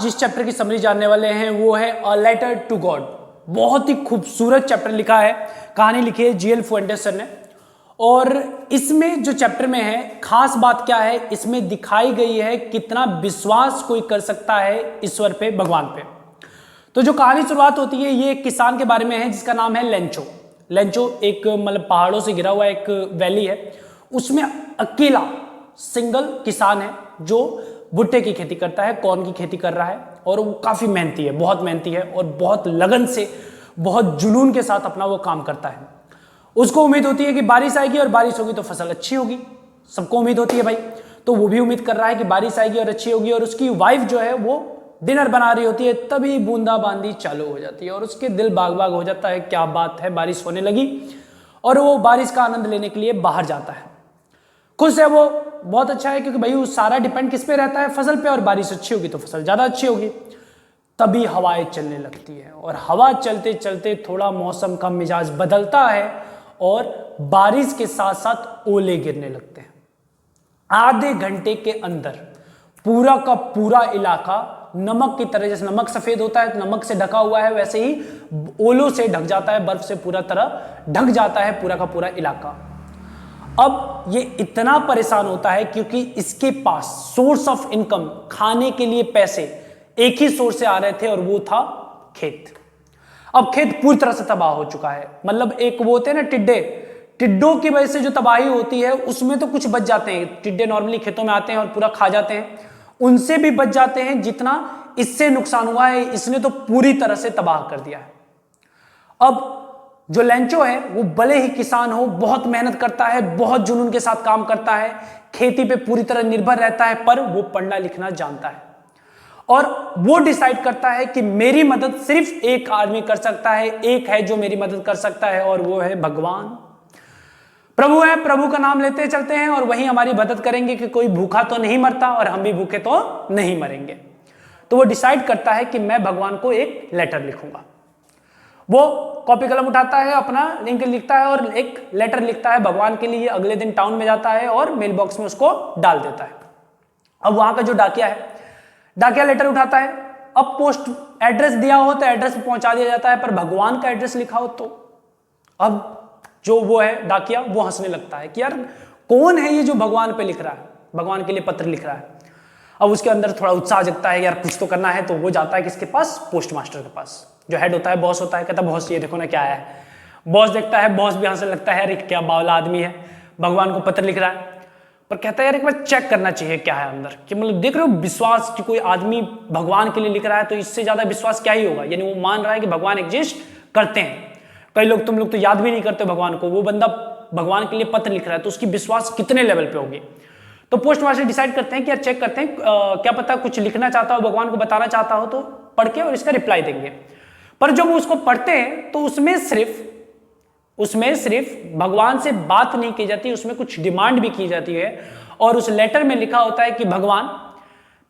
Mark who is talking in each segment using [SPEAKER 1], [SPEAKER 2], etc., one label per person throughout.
[SPEAKER 1] जिस चैप्टर की समरी जानने वाले हैं वो है अ लेटर टू गॉड। बहुत ही खूबसूरत चैप्टर लिखा है, कहानी लिखी है जीएल फुएंटेस सर ने। और इसमें जो चैप्टर में है खास बात क्या है, इसमें दिखाई गई है कितना विश्वास कोई कर सकता है ईश्वर पे, भगवान पे। तो जो कहानी शुरुआत होती है ये एक किसान के बारे में है जिसका नाम है लेंचो। लेंचो एक मतलब पहाड़ों से घिरा हुआ एक वैली है, उसमें अकेला सिंगल किसान है जो भुट्टे की खेती करता है, कॉर्न की खेती कर रहा है। और वो काफी मेहनती है, बहुत मेहनती है और बहुत लगन से, बहुत जुनून के साथ अपना वो काम करता है। उसको उम्मीद होती है कि बारिश आएगी और बारिश होगी तो फसल अच्छी होगी, सबको उम्मीद होती है भाई। तो वो भी उम्मीद कर रहा है कि बारिश आएगी और अच्छी होगी। और उसकी वाइफ जो है वो डिनर बना रही होती है, तभी बूंदाबांदी चालू हो जाती है और उसके दिल बाग बाग हो जाता है, क्या बात है, बारिश होने लगी। और वो बारिश का आनंद लेने के लिए बाहर जाता है। खुश है वो, बहुत अच्छा है, क्योंकि भाई वो सारा डिपेंड किस पे रहता है, फसल पे। और बारिश अच्छी होगी तो फसल ज्यादा अच्छी होगी। तभी हवाएं चलने लगती है और हवा चलते चलते थोड़ा मौसम का मिजाज बदलता है और बारिश के साथ साथ ओले गिरने लगते हैं। आधे घंटे के अंदर पूरा का पूरा इलाका नमक की तरह, जैसे नमक सफेद होता है तो नमक से ढका हुआ है, वैसे ही ओलों से ढक जाता है, बर्फ से पूरा तरह ढक जाता है पूरा का पूरा इलाका। अब ये इतना परेशान होता है क्योंकि इसके पास सोर्स ऑफ इनकम, खाने के लिए पैसे एक ही सोर्स से आ रहे थे और वो था खेत। अब खेत पूरी तरह से तबाह हो चुका है। मतलब एक वो होते हैं ना टिड्डे, टिड्डों की वजह से जो तबाही होती है उसमें तो कुछ बच जाते हैं। टिड्डे नॉर्मली खेतों में आते हैं और पूरा खा जाते हैं, उनसे भी बच जाते हैं। जितना इससे नुकसान हुआ है इसने तो पूरी तरह से तबाह कर दिया है। अब जो लेंचो है वो भले ही किसान हो, बहुत मेहनत करता है, बहुत जुनून के साथ काम करता है, खेती पे पूरी तरह निर्भर रहता है, पर वो पढ़ना लिखना जानता है। और वो डिसाइड करता है कि मेरी मदद सिर्फ एक आदमी कर सकता है, एक है जो मेरी मदद कर सकता है और वो है भगवान। प्रभु है, प्रभु का नाम लेते चलते हैं और वही हमारी मदद करेंगे कि कोई भूखा तो नहीं मरता और हम भी भूखे तो नहीं मरेंगे। तो वो डिसाइड करता है कि मैं भगवान को एक लेटर लिखूंगा। वो कॉपी कलम उठाता है, अपना लिंक लिखता है और एक लेटर लिखता है भगवान के लिए। अगले दिन टाउन में जाता है और मेल बॉक्स में उसको डाल देता है। अब वहां का जो डाकिया है, डाकिया लेटर उठाता है। अब पोस्ट एड्रेस दिया हो तो एड्रेस पे पहुंचा दिया जाता है, पर भगवान का एड्रेस लिखा हो तो अब जो वो है डाकिया, वो हंसने लगता है कि यार कौन है ये जो भगवान पे लिख रहा है, भगवान के लिए पत्र लिख रहा है। अब उसके अंदर थोड़ा उत्साह जगता है, यार कुछ तो करना है। तो वो जाता है किसके पास, पोस्ट मास्टर के पास, जो हेड होता है, बॉस होता है। कहता है बॉस ये देखो ना क्या आया है। बॉस देखता है, बॉस भी हंसने लगता है, अरे क्या बावला आदमी है, भगवान को पत्र लिख रहा है। पर कहता है यार एक बार चेक करना चाहिए क्या है अंदर, कि मतलब देख रहे हो विश्वास कि कोई आदमी भगवान के लिए लिख रहा है तो इससे ज्यादा विश्वास क्या ही होगा। यानी वो मान रहा है कि भगवान एग्जिस्ट करते हैं। कई लोग, तुम लोग तो याद भी नहीं करते भगवान को, वो बंदा भगवान के लिए पत्र लिख रहा है तो उसकी विश्वास कितने लेवल पे होगी। तो पोस्ट मास्टर डिसाइड करते हैं कि यार चेक करते हैं, क्या पता कुछ लिखना चाहता हो, भगवान को बताना चाहता हो, तो पढ़ के और इसका रिप्लाई देंगे। पर जब वो उसको पढ़ते हैं तो उसमें सिर्फ भगवान से बात नहीं की जाती, उसमें कुछ डिमांड भी की जाती है। और उस लेटर में लिखा होता है कि भगवान,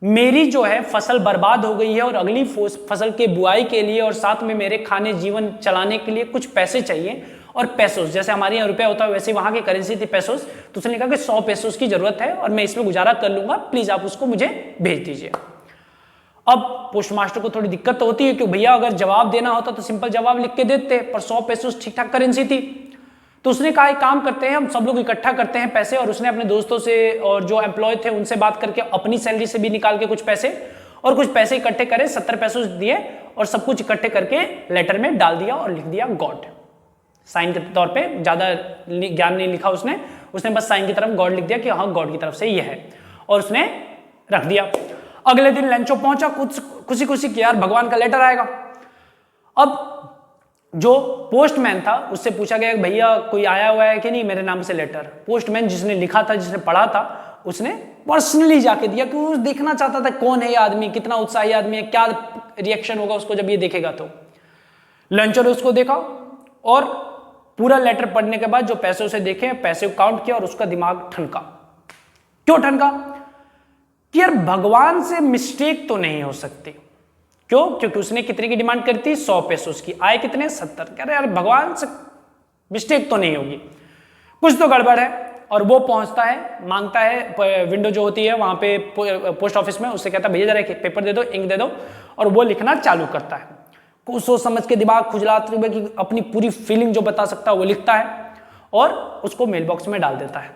[SPEAKER 1] मेरी जो है फसल बर्बाद हो गई है और अगली फसल के बुआई के लिए और साथ में मेरे खाने जीवन चलाने के लिए कुछ पैसे चाहिए। और पैसोस, जैसे हमारे यहाँ रुपया होता है वैसे वहां की करेंसी थी पैसोस, तो उसने लिखा कि 100 पैसोस की जरूरत है और मैं इसमें गुजारा कर लूंगा, प्लीज आप उसको मुझे भेज दीजिए। अब पोस्ट मास्टर को थोड़ी दिक्कत तो होती है कि भैया अगर जवाब देना होता तो सिंपल जवाब लिख के देते, पर 100 पैसोस ठीक ठाक करेंसी थी। तो उसने कहा एक काम करते हैं, हम सब लोग इकट्ठा करते हैं पैसे। और उसने अपने दोस्तों से और जो एम्प्लॉय थे उनसे बात करके अपनी सैलरी से भी निकाल के कुछ पैसे और कुछ पैसे इकट्ठे करे, 70 पैसे दिए और सब कुछ इकट्ठे करके लेटर में डाल दिया और लिख दिया गॉड। साइन के तौर पे, ज्यादा ज्ञान नहीं लिखा उसने बस साइन की तरफ गॉड लिख दिया कि हाँ गॉड की तरफ से ये है, और उसने रख दिया। अगले दिन लेंचो पहुंचा खुशी खुशी कि यार भगवान का लेटर आएगा। अब जो पोस्टमैन था उससे पूछा गया भैया कोई आया हुआ है कि नहीं मेरे नाम से लेटर। पोस्टमैन जिसने लिखा था, जिसने पढ़ा था, उसने पर्सनली जाके दिया कि वो देखना चाहता था कौन है ये आदमी, कितना उत्साही आदमी है, क्या रिएक्शन होगा उसको जब ये देखेगा। तो लेंचो ने उसको देखा और पूरा लेटर पढ़ने के बाद जो पैसे उसे देखे, पैसे को काउंट किया और उसका दिमाग ठनका। क्यों ठनका? कि यार भगवान से मिस्टेक तो नहीं हो सकती। क्यों? क्योंकि उसने कितने की डिमांड करी थी, 100 पैसे उसकी, आए कितने, 70। कह रहे यार भगवान से मिस्टेक तो नहीं होगी, कुछ तो गड़बड़ है। और वो पहुंचता है, मांगता है, विंडो जो होती है वहां पे पोस्ट ऑफिस में, उससे कहता है भैया जरा एक पेपर दे दो, इंक दे दो, और वो लिखना चालू करता है। कुछ सोच समझ के दिमाग खुजलाते हुए कि अपनी पूरी फीलिंग जो बता सकता है वो लिखता है और उसको मेल बॉक्स में डाल देता है।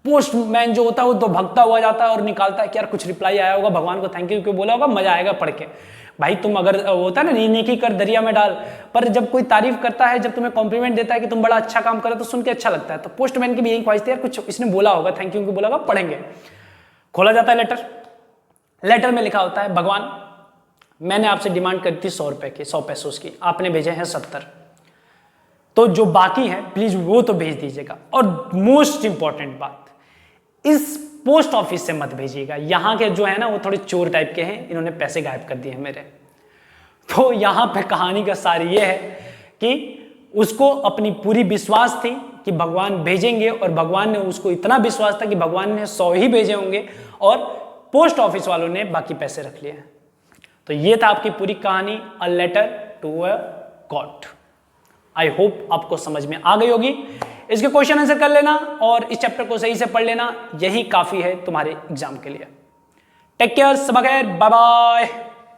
[SPEAKER 1] पोस्टमैन जो होता है वो तो भगता हुआ जाता है और निकालता है कि यार कुछ रिप्लाई आया होगा, भगवान को थैंक यू क्यों बोला होगा, मजा आएगा पढ़ के। भाई तुम अगर होता है ना नेकी कर दरिया में डाल, पर जब कोई तारीफ करता है, जब तुम्हें कॉम्प्लीमेंट देता है कि तुम बड़ा अच्छा काम करो तो सुन के अच्छा लगता है। तो पोस्टमैन की भी यही ख्वाहिश थी यार कुछ इसने बोला होगा, थैंक यू क्यों बोला होगा, पढ़ेंगे। खोला जाता है लेटर, लेटर में लिखा होता है भगवान मैंने आपसे डिमांड करी थी 100 रुपए की, 100 पैसों की, आपने भेजे हैं 70, तो जो बाकी है प्लीज वो तो भेज दीजिएगा। और मोस्ट इंपॉर्टेंट बात, इस पोस्ट ऑफिस से मत भेजिएगा, यहां के जो है ना वो थोड़े चोर टाइप के हैं, इन्होंने पैसे गायब कर दिए हैं मेरे। तो यहां पे कहानी का सार ये है कि उसको अपनी पूरी विश्वास थी कि भगवान भेजेंगे, और भगवान ने उसको इतना विश्वास था कि भगवान ने 100 ही भेजे होंगे और पोस्ट ऑफिस वालों ने बाकी पैसे रख लिए। तो ये था आपकी पूरी कहानी, a letter to a god. I hope आपको समझ में आ गई होगी। इसके क्वेश्चन आंसर कर लेना और इस चैप्टर को सही से पढ़ लेना, यही काफी है तुम्हारे एग्जाम के लिए। टेक केयर, सब खैर, बाय बाय।